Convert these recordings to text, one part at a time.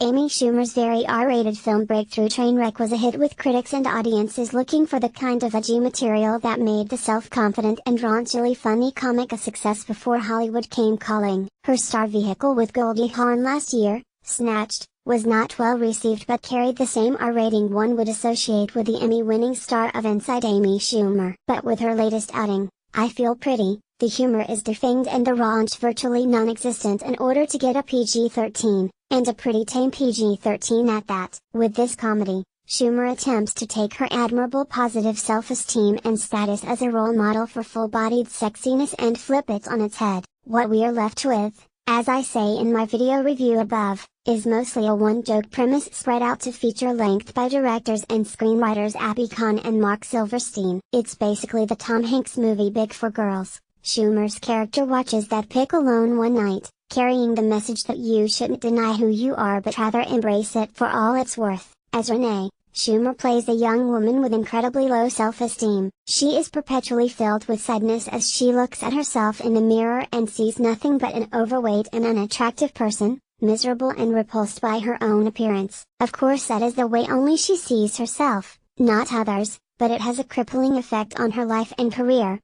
Amy Schumer's very R-rated film Breakthrough Trainwreck was a hit with critics and audiences looking for the kind of edgy material that made the self-confident and raunchily funny comic a success before Hollywood came calling. Her star vehicle with Goldie Hawn last year, Snatched, was not well received but carried the same R rating one would associate with the Emmy-winning star of Inside Amy Schumer. But with her latest outing, I Feel Pretty, the humor is defanged and the raunch virtually non-existent in order to get a PG-13, and a pretty tame PG-13 at that. With this comedy, Schumer attempts to take her admirable positive self-esteem and status as a role model for full-bodied sexiness and flip it on its head. What we are left with, as I say in my video review above, is mostly a one-joke premise spread out to feature length by directors and screenwriters Abby Kahn and Mark Silverstein. It's basically the Tom Hanks movie Big for Girls. Schumer's character watches that pic alone one night, carrying the message that you shouldn't deny who you are but rather embrace it for all it's worth. As Renee, Schumer plays a young woman with incredibly low self-esteem. She is perpetually filled with sadness as she looks at herself in the mirror and sees nothing but an overweight and unattractive person, miserable and repulsed by her own appearance. Of course that is the way only she sees herself, not others, but it has a crippling effect on her life and career.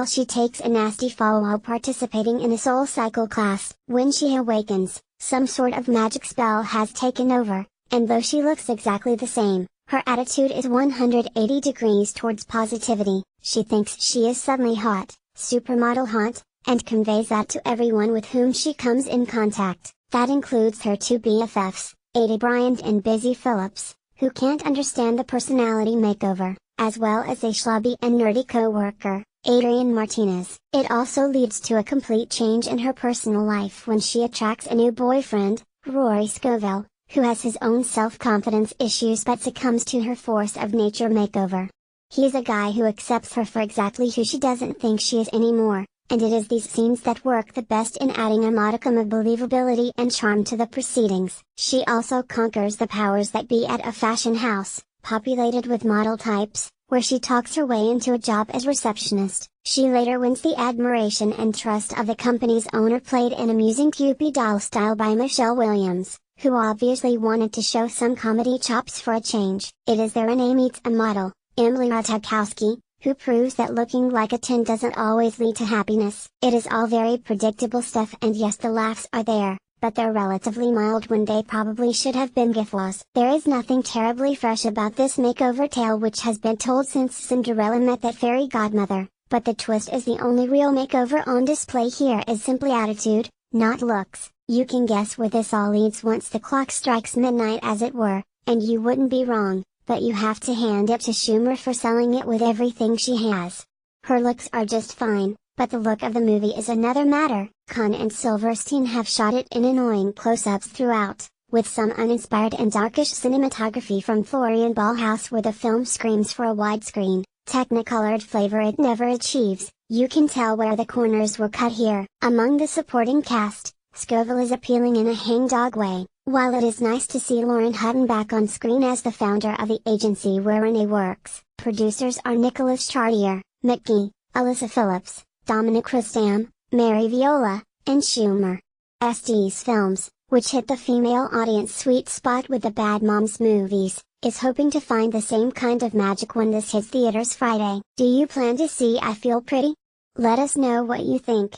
She takes a nasty fall while participating in a Soul Cycle class. When she awakens, some sort of magic spell has taken over, and though she looks exactly the same, her attitude is 180 degrees towards positivity. She thinks she is suddenly hot, supermodel hot, and conveys that to everyone with whom she comes in contact. That includes her two BFFs, Ada Bryant and Busy Phillips, who can't understand the personality makeover, as well as a schlubby and nerdy co-worker, Adrian Martinez. It also leads to a complete change in her personal life when she attracts a new boyfriend, Rory Scovel, who has his own self-confidence issues but succumbs to her force of nature makeover. He's a guy who accepts her for exactly who she doesn't think she is anymore, and it is these scenes that work the best in adding a modicum of believability and charm to the proceedings. She also conquers the powers that be at a fashion house, populated with model types, where she talks her way into a job as receptionist. She later wins the admiration and trust of the company's owner, played in amusing Cupid doll style by Michelle Williams, who obviously wanted to show some comedy chops for a change. It is there Renee meets a model, Emily Ratajkowski, who proves that looking like a 10 doesn't always lead to happiness. It is all very predictable stuff, and yes, the laughs are there, but they're relatively mild when they probably should have been guffaws. There is nothing terribly fresh about this makeover tale, which has been told since Cinderella met that fairy godmother, but the twist is the only real makeover on display here is simply attitude, not looks. You can guess where this all leads once the clock strikes midnight, as it were, and you wouldn't be wrong, but you have to hand it to Schumer for selling it with everything she has. Her looks are just fine, but the look of the movie is another matter. Kahn and Silverstein have shot it in annoying close-ups throughout, with some uninspired and darkish cinematography from Florian Ballhaus, where the film screams for a widescreen, technicolored flavor it never achieves. You can tell where the corners were cut here. Among the supporting cast, Scoville is appealing in a hangdog way. While it is nice to see Lauren Hutton back on screen as the founder of the agency where Renee works, producers are Nicholas Chartier, McGee, Alyssa Phillips, Dominic Christam, Mary Viola, and Schumer. SD's Films, which hit the female audience sweet spot with the Bad Moms movies, is hoping to find the same kind of magic when this hits theaters Friday. Do you plan to see I Feel Pretty? Let us know what you think.